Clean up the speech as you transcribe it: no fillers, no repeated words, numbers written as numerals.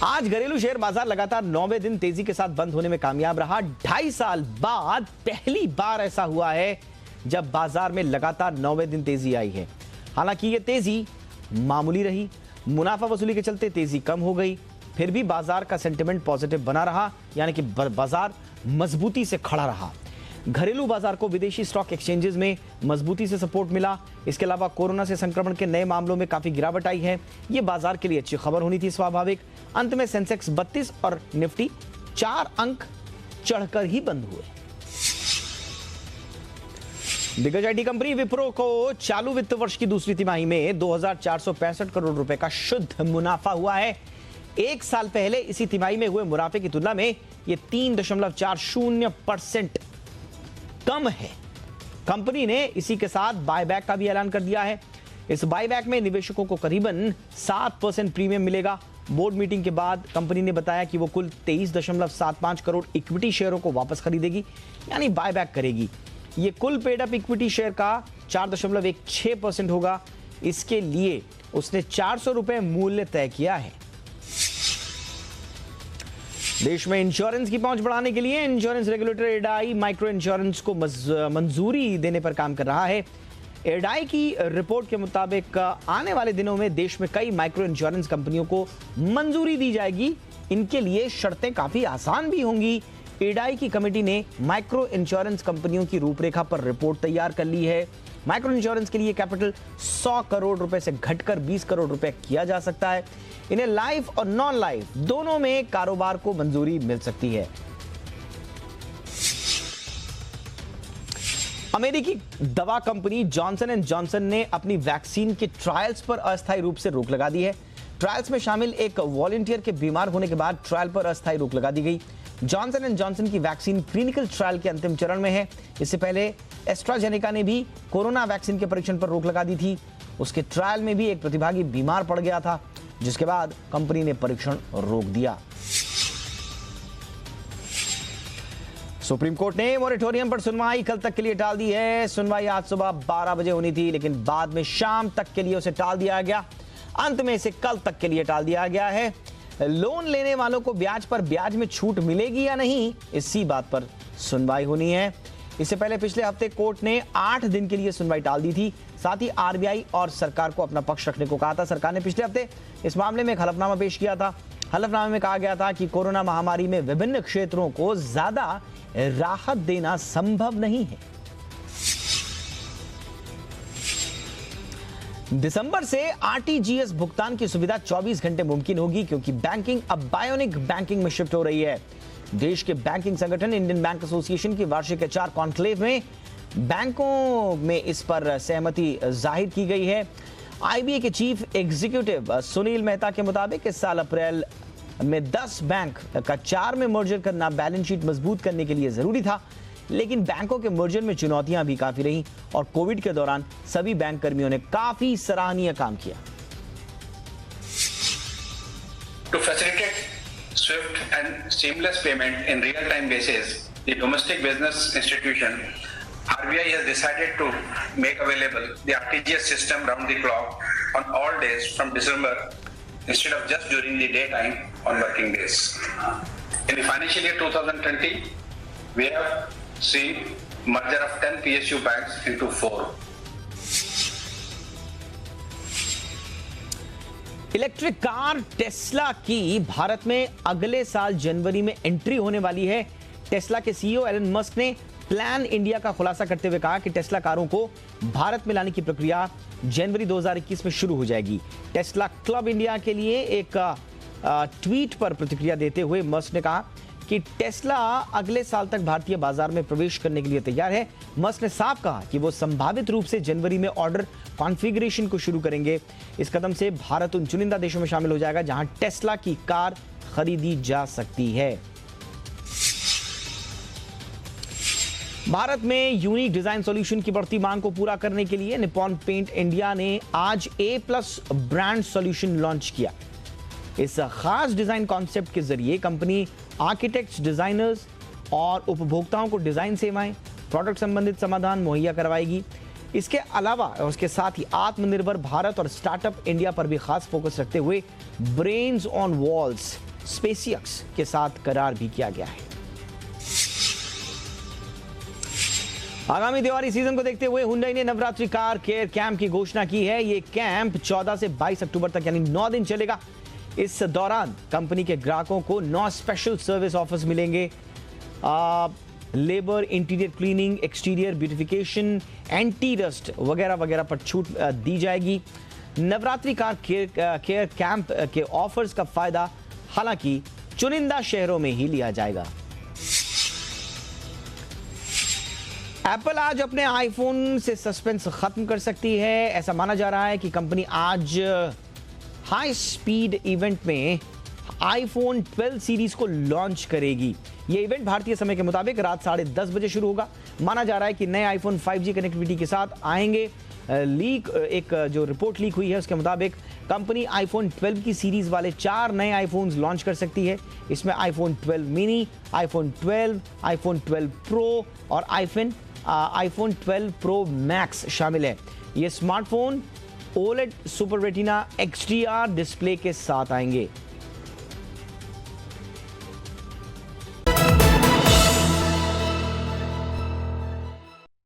आज घरेलू शेयर बाजार लगातार 9वें दिन तेजी के साथ बंद होने में कामयाब रहा। 2.5 साल बाद पहली बार ऐसा हुआ है जब बाजार में लगातार 9वें दिन तेजी आई है। हालांकि यह तेजी मामूली रही, मुनाफा वसूली के चलते तेजी कम हो गई, फिर भी बाजार का सेंटिमेंट पॉजिटिव बना रहा, यानी कि बाजार मजबूती से खड़ा रहा। घरेलू बाजार को विदेशी स्टॉक एक्सचेंजेस में मजबूती से सपोर्ट मिला। इसके अलावा कोरोना से संक्रमण के नए मामलों में काफी गिरावट आई है। यह बाजार के लिए अच्छी खबर होनी थी स्वाभाविक। अंत में सेंसेक्स 32 और निफ्टी 4 अंक चढ़कर ही बंद हुए। दिग्गज आईटी कंपनी विप्रो को चालू वित्त वर्ष की दूसरी तिमाही में 2465 करोड़ रुपए का शुद्ध मुनाफा हुआ है। एक साल पहले इसी तिमाही में हुए मुनाफे की तुलना में यह 3.40% कम है। कंपनी ने इसी के साथ बायबैक का भी ऐलान कर दिया है। इस बायबैक में निवेशकों को करीबन 7% प्रीमियम मिलेगा। बोर्ड मीटिंग के बाद कंपनी ने बताया कि वो कुल 23.75 करोड़ इक्विटी शेयरों को वापस खरीदेगी, यानी बायबैक करेगी। ये कुल पेड अप इक्विटी शेयर का 4.16% होगा। इसके लिए उसने 400 रुपए मूल्य तय किया है। देश में इंश्योरेंस की पहुंच बढ़ाने के लिए इंश्योरेंस रेगुलेटर एडाई माइक्रो इंश्योरेंस को मंजूरी देने पर काम कर रहा है। एडाई की रिपोर्ट के मुताबिक आने वाले दिनों में देश में कई माइक्रो इंश्योरेंस कंपनियों को मंजूरी दी जाएगी। इनके लिए शर्तें काफी आसान भी होंगी। एडाई की कमेटी ने माइक्रो इंश्योरेंस कंपनियों की रूपरेखा पर रिपोर्ट तैयार कर ली है। माइक्रो इंश्योरेंस के लिए कैपिटल 100 करोड़ रुपए से घटकर 20 करोड़ रुपए किया जा सकता है। इन्हें लाइफ और नॉन लाइफ दोनों में कारोबार को मंजूरी मिल सकती है। अमेरिकी दवा कंपनी जॉनसन एंड जॉनसन ने अपनी वैक्सीन के ट्रायल्स पर अस्थायी रूप से रोक लगा दी है। ट्रायल्स में शामिल एक वॉलंटियर के बीमार होने के बाद ट्रायल पर अस्थायी रोक लगा दी गई। जॉनसन एंड जॉनसन की वैक्सीन क्लिनिकल ट्रायल के अंतिम चरण में है। इससे पहले एस्ट्राजेनेका ने भी कोरोना वैक्सीन के परीक्षण पर रोक लगा दी थी। उसके ट्रायल में भी एक प्रतिभागी बीमार पड़ गया था, जिसके बाद कंपनी ने परीक्षण रोक दिया। सुप्रीम कोर्ट ने मॉरेटोरियम पर सुनवाई कल तक के लिए टाल दी है। सुनवाई आज सुबह 12 बजे होनी थी, लेकिन बाद में शाम तक के लिए उसे टाल दिया गया। अंत में इसे कल तक के लिए टाल दिया गया है। लोन लेने वालों को ब्याज पर ब्याज में छूट मिलेगी या नहीं, इसी बात पर सुनवाई होनी है। इससे पहले पिछले हफ्ते कोर्ट ने 8 दिन के लिए सुनवाई टाल दी थी। साथ ही आरबीआई और सरकार को अपना पक्ष रखने को कहा था। सरकार ने पिछले हफ्ते इस मामले में एक हलफनामा पेश किया था। हलफनामे में कहा गया था कि कोरोना महामारी में विभिन्न क्षेत्रों को ज्यादा राहत देना संभव नहीं है। दिसंबर से आरटीजीएस भुगतान की सुविधा 24 घंटे मुमकिन होगी, क्योंकि बैंकिंग अब बायोनिक बैंकिंग में शिफ्ट हो रही है। देश के बैंकिंग संगठन इंडियन बैंक एसोसिएशन की वार्षिक HR कॉन्क्लेव में बैंकों में इस पर सहमति जाहिर की गई है। आईबीए के चीफ एग्जीक्यूटिव सुनील मेहता के मुताबिक इस साल अप्रैल में 10 बैंक का 4 में मर्जर करना बैलेंस शीट मजबूत करने के लिए जरूरी था, लेकिन बैंकों के मर्जर में चुनौतियां भी काफी रहीं और कोविड के दौरान सभी बैंक कर्मियों ने काफी सराहनीय काम किया। To facilitate swift and seamless payment in real-time basis, the domestic business institution RBI has decided to make available the RTGS system round the clock on all days from December instead of just during the daytime on working days. In the financial year 2020, we have seen merger of 10 PSU banks into 4. Electric car Tesla की भारत में अगले साल जनवरी में entry होने वाली है। Tesla के CEO Elon Musk ने प्लान इंडिया का खुलासा करते हुए कहा कि टेस्ला कारों को भारत में लाने की प्रक्रिया जनवरी 2021 में शुरू हो जाएगी। टेस्ला क्लब इंडिया के लिए एक ट्वीट पर प्रतिक्रिया देते हुए मस्क ने कहा कि टेस्ला अगले साल तक भारतीय बाजार में प्रवेश करने के लिए तैयार है। मस्क ने साफ कहा कि वो संभावित रूप से जनवरी में ऑर्डर कॉन्फ़िगरेशन को शुरू करेंगे। इस कदम से भारत उन चुनिंदा देशों में शामिल हो जाएगा जहां टेस्ला की कार खरीदी जा सकती है। भारत में यूनिक डिजाइन सॉल्यूशन की बढ़ती मांग को पूरा करने के लिए निप्पॉन पेंट इंडिया ने आज A+ ब्रांड सॉल्यूशन लॉन्च किया। इस खास डिजाइन कॉन्सेप्ट के जरिए कंपनी आर्किटेक्ट्स, डिजाइनर्स और उपभोक्ताओं को डिजाइन सेवाएं, प्रोडक्ट संबंधित समाधान मुहैया करवाएगी। इसके अलावा उसके साथ ही आत्मनिर्भर भारत और स्टार्टअप इंडिया पर भी खास फोकस रखते हुए ब्रेन्स ऑन वॉल्स स्पेसएक्स के साथ करार भी किया गया है। आगामी दिवाली सीजन को देखते हुए हुंडई ने नवरात्रि कार केयर कैंप की घोषणा की है। ये कैंप 14 से 22 अक्टूबर तक यानी 9 दिन चलेगा। इस दौरान कंपनी के ग्राहकों को 9 स्पेशल सर्विस ऑफर्स मिलेंगे। Labour, interior cleaning, exterior beautification, anti dust वगैरह वगैरह पर छूट दी जाएगी। नवरात्रि कार केयर कैंप के ऑफर्स का फायदा हालांकि चुनिंदा शहरों में ही लिया जाएगा। एप्पल आज अपने आईफोन से सस्पेंस खत्म कर सकती है। ऐसा माना जा रहा है कि कंपनी आज हाई स्पीड इवेंट में आईफोन 12 सीरीज को लॉन्च करेगी। यह इवेंट भारतीय समय के मुताबिक रात 10:30 बजे शुरू होगा। माना जा रहा है कि नए आईफोन 5G कनेक्टिविटी के साथ आएंगे। एक जो रिपोर्ट लीक हुई है उसके मुताबिक कंपनी आईफोन 12 की सीरीज वाले 4 नए आईफोन्स लॉन्च कर सकती है। इसमें iPhone 12 mini, iPhone 12, iPhone 12 pro और आईफोन 12 प्रो मैक्स शामिल है। ये smartphone OLED super retina XDR display के साथ आएंगे।